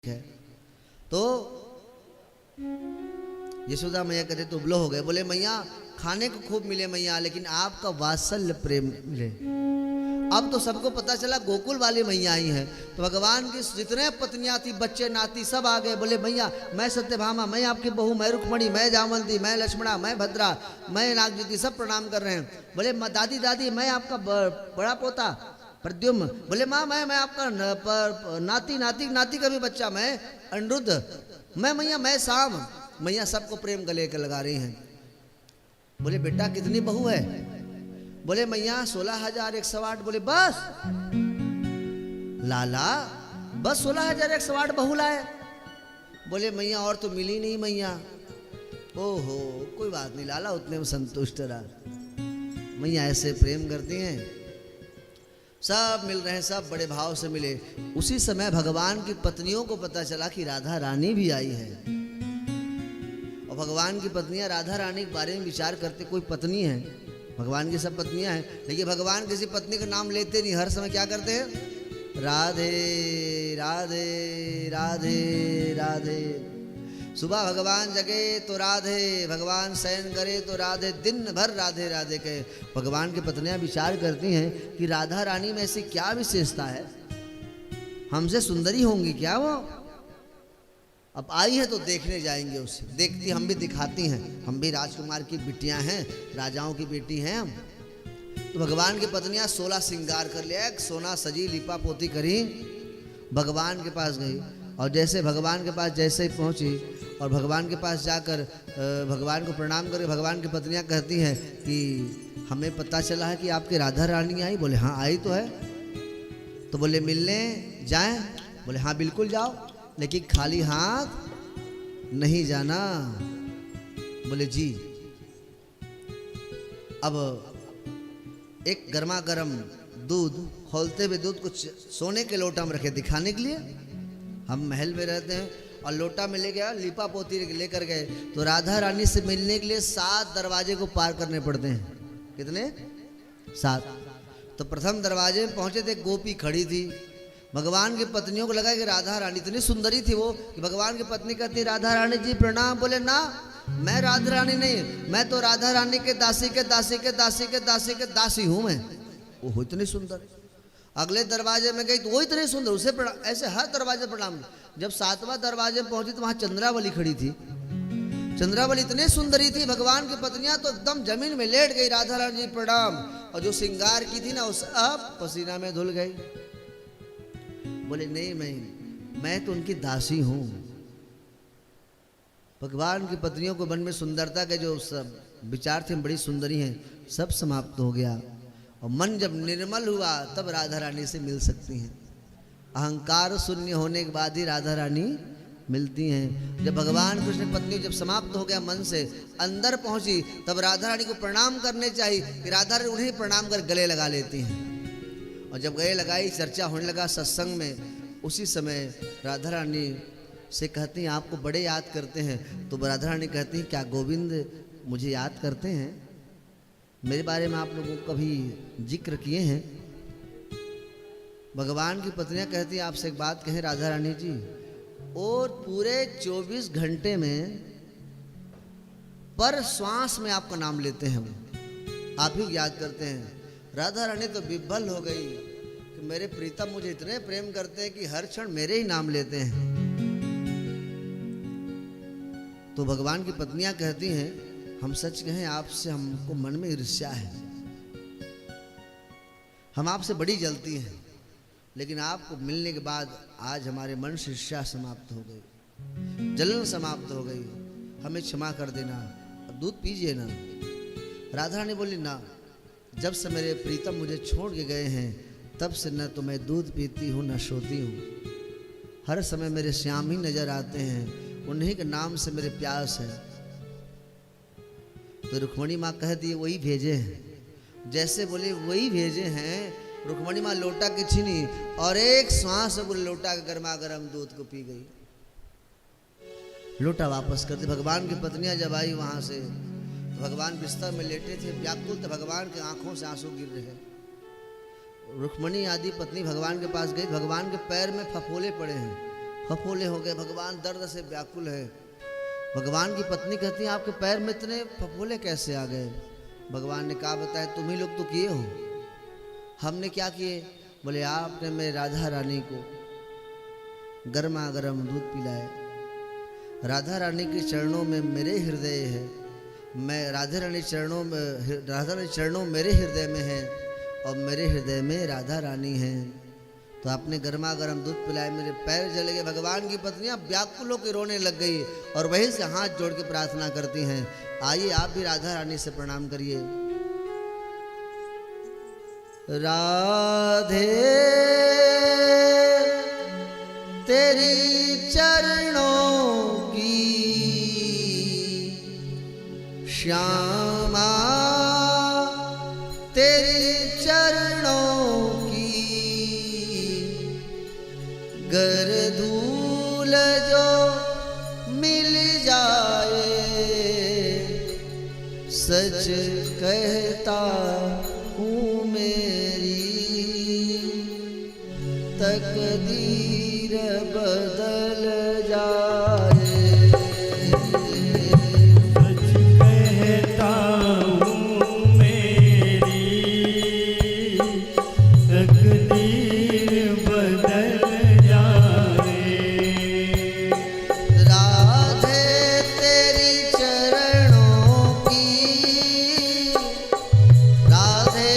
है। तो यशोदा मैया कहते तो उबलो हो गए, बोले मैया खाने को खूब मिले मैया, लेकिन आपका वात्सल्य प्रेम मिले। अब तो सबको पता चला गोकुल वाली मैया आई है, तो भगवान की जितने पत्नियां थी, बच्चे नाती सब आ गए। बोले मैया मैं सत्यभामा, मैं आपकी बहू, मैं रुक्मणी, मैं जामवंती, मैं लक्ष्मणा, मैं भद्रा, मैं नागज्योति, सब प्रणाम कर रहे हैं। बोले दादी दादी मैं आपका बड़ा पोता प्रद्युम्न। बोले माँ मैं आपका नाती नाती नाती का भी बच्चा, मैं अनिरुद्ध, मैं मैया मैं शाम। मैया सबको प्रेम गले के लगा रही हैं। बोले बेटा कितनी बहू है? बोले मैया 16,108। बोले बस लाला बस 16,108 बहू लाए? बोले मैया और तो मिली नहीं मैया। ओहो कोई बात नहीं लाला, उतने में संतुष्ट रहा। मैया ऐसे प्रेम करती हैं, सब मिल रहे हैं, सब बड़े भाव से मिले। उसी समय भगवान की पत्नियों को पता चला कि राधा रानी भी आई है, और भगवान की पत्नियां राधा रानी के बारे में विचार करते। कोई पत्नी है, भगवान की सब पत्नियां हैं, लेकिन भगवान किसी पत्नी का नाम लेते नहीं, हर समय क्या करते हैं? राधे राधे राधे राधे। सुबह भगवान जगे तो राधे, भगवान शयन करे तो राधे, दिन भर राधे राधे कहे। भगवान की पत्नियां विचार करती हैं कि राधा रानी में ऐसी क्या विशेषता है, हमसे सुंदरी होंगी क्या वो? अब आई है तो देखने जाएंगे उसे। देखती हम भी दिखाती हैं, हम भी राजकुमार की बिटियां हैं, राजाओं की बेटी हैं हम। तो भगवान की पत्नियां 16 श्रृंगार कर लिया, सोना सजी लिपा पोती करी, भगवान के पास गई। और जैसे भगवान के पास जैसे ही पहुंची और भगवान के पास जाकर भगवान को प्रणाम करके भगवान की पत्नियां कहती हैं कि हमें पता चला है कि आपकी राधा रानी आई। बोले हाँ आई तो है। तो बोले मिलने जाएं? बोले हाँ बिल्कुल जाओ, लेकिन खाली हाथ नहीं जाना। बोले जी। अब एक गर्मा गर्म दूध, खोलते हुए दूध कुछ सोने के लोटा में रखे दिखाने के लिए। हम महल में रहते हैं और लोटा में ले गया, लिपा पोती लेकर गए। तो राधा रानी से मिलने के लिए 7 दरवाजे को पार करने पड़ते हैं। कितने? 7। तो प्रथम दरवाजे में पहुंचे थे, गोपी खड़ी थी। भगवान की पत्नियों को लगा कि राधा रानी इतनी सुंदरी थी वो, कि भगवान की पत्नी कहती राधा रानी जी प्रणाम। बोले ना मैं राधा रानी नहीं, मैं तो राधा रानी के दासी के दासी के दासी के दासी के दासी हूं मैं। वो इतनी सुंदर। अगले दरवाजे में गई तो वो इतनी सुंदर, उसे ऐसे हर दरवाजे प्रणाम। जब 7वां दरवाजे में पहुंची तो वहां चंद्रावली खड़ी थी। चंद्रावली इतनी सुंदरी थी, भगवान की पत्नियां तो एकदम जमीन में लेट गई, राधा रानी जी प्रणाम। और जो श्रृंगार की थी ना वो सब पसीना में धुल गई। बोले नहीं मैं तो उनकी दासी हूं। भगवान की पत्नियों को मन में सुंदरता के जो सब विचार थे, बड़ी सुंदरी हैं, सब समाप्त हो गया। और मन जब निर्मल हुआ तब राधा रानी से मिल सकती हैं। अहंकार शून्य होने के बाद ही राधा रानी मिलती हैं। जब भगवान कृष्ण पत्नी जब समाप्त हो गया मन से, अंदर पहुंची, तब राधा रानी को प्रणाम करने चाहिए कि राधा रानी उन्हें प्रणाम कर गले लगा लेती हैं। और जब गले लगाई, चर्चा होने लगा सत्संग में। उसी समय राधा रानी से कहती हैं आपको बड़े याद करते हैं। तो राधा रानी कहती हैं क्या गोविंद मुझे याद करते हैं? मेरे बारे में आप लोगों को कभी जिक्र किए हैं? भगवान की पत्नियां कहती हैं आपसे एक बात कहें राधा रानी जी, और पूरे 24 घंटे में पर श्वास में आपका नाम लेते हैं, वो आप ही याद करते हैं। राधा रानी तो विभल हो गई कि मेरे प्रीतम मुझे इतने प्रेम करते हैं कि हर क्षण मेरे ही नाम लेते हैं। तो भगवान की पत्नियां कहती हैं हम सच कहें आपसे हमको मन में ईर्ष्या है, हम आपसे बड़ी जलती हैं, लेकिन आपको मिलने के बाद आज हमारे मन से ईर्ष्या समाप्त हो गई, जलन समाप्त हो गई, हमें क्षमा कर देना, दूध पीजिए ना। राधा रानी बोली ना, जब से मेरे प्रीतम मुझे छोड़ के गए हैं तब से न तो मैं दूध पीती हूँ न सोती हूँ, हर समय मेरे श्याम ही नजर आते हैं, उन्हीं के नाम से मेरे प्यास है। तो रुक्मणी माँ कहती है वही भेजे हैं। जैसे बोले वही भेजे हैं, रुक्मणी माँ लोटा की छीनी और एक श्वास में बोले लोटा का गर्मा गर्म दूध को पी गई। लोटा वापस कर दी। भगवान की पत्नियां जब आई वहां से, तो भगवान बिस्तर में लेटे थे व्याकुल, तो भगवान के आंखों से आंसू गिर रहे। रुक्मणी आदि पत्नी भगवान के पास गई, भगवान के पैर में फफोले पड़े हैं, फफोले हो गए, भगवान दर्द से व्याकुल है। भगवान की पत्नी कहती है आपके पैर में इतने फफोले कैसे आ गए? भगवान ने कहा बताया तुम ही लोग तो किए हो, हमने क्या किए? बोले आपने मेरे राधा रानी को गर्मा गर्म दूध पिलाए। राधा रानी के चरणों में मेरे हृदय है, मैं राधा रानी चरणों मेरे हृदय में है और मेरे हृदय में राधा रानी है। तो आपने गर्मा गर्म दूध पिलाए, मेरे पैर जल गए। भगवान की पत्नियां व्याकुल होकर रोने लग गई और वहीं से हाथ जोड़ के प्रार्थना करती हैं। आइए आप भी राधा रानी से प्रणाम करिए। राधे तेरी चरणों की श्यामा, तेरी चरणों की गर धूल जो मिल जाए, सच कहता हूँ मेरी तकदीर बदल जाए। सच कहता हूँ मेरी तकदीर बदल जाए। राधे तेरी चरणों की, राधे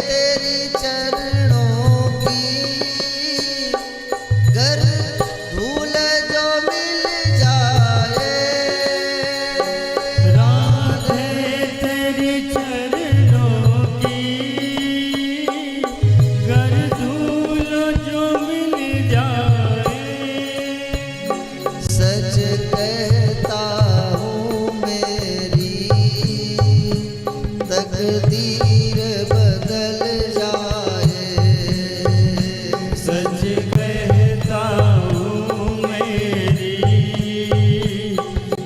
तेरी चरणों की गर धूल जो मिल जाए। राधे तेरी चरणों की गर धूल जो मिल जाए, सच कहता हूँ मेरी तकदीर बदल जाए। सच कहता हूँ मेरी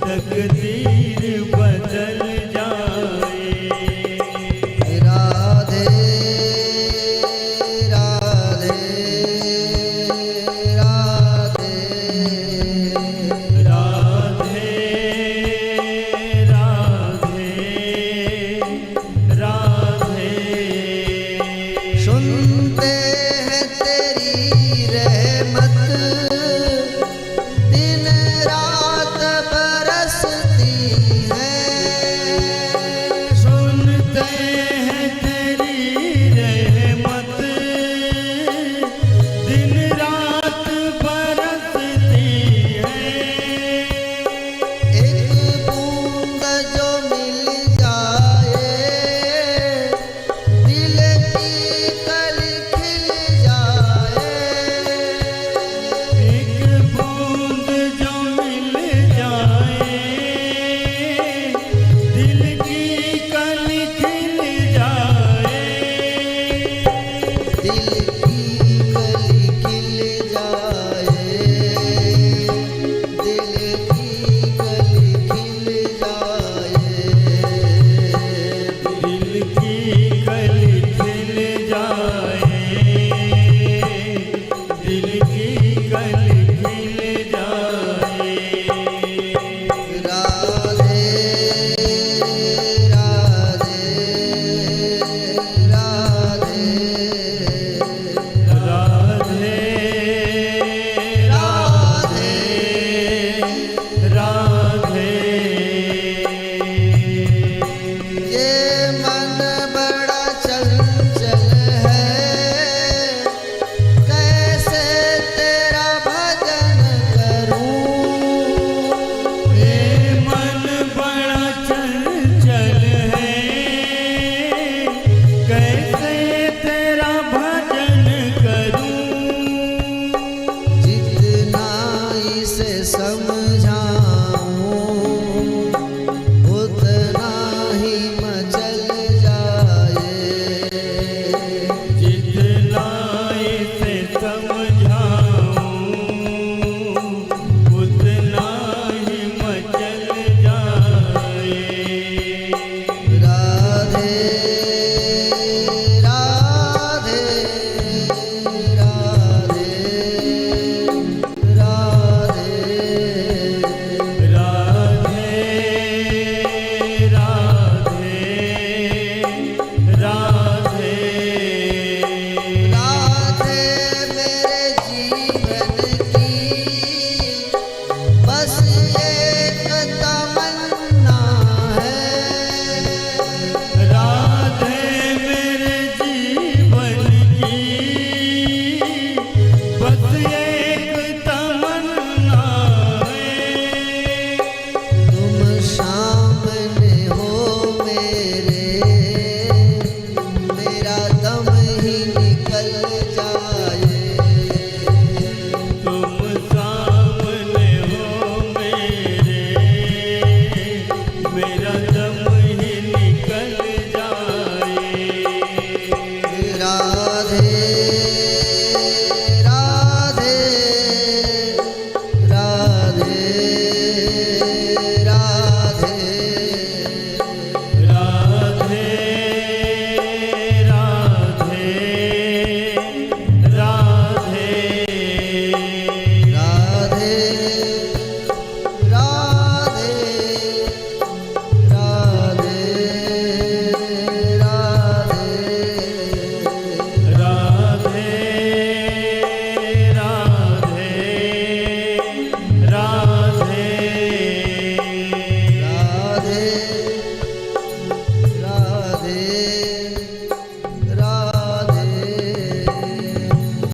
तकदीर बदल जाए। राधे राधे राधे राधे राधे राधे। सुनते हैं तेरी रहमत दिन रात बरसती है। सुनते हैं तेरी रहमत दिन रात बरसती है। एक बूंद जो मिल जाए, दिल की कली खिल जाए। एक बूंद जो मिल जाए, दिल की कली खिल जाए। दिल की कली खिल जाए, दिल की कली खिल जाए। दिल की कली खिल जाए, दिल की कली खिल जाए। राधे राधे राधे राधे राधे राधे। ये मन बड़ा चंचल है, कैसे तेरा भजन करूं। ये मन बड़ा चंचल है, कैसे तेरा भजन करूं। जितना इसे समझाऊं उतना ही मचल जाए। जितना इसे समझाऊं उतना ही मचल जाए। राधे राधे राधे राधे राधे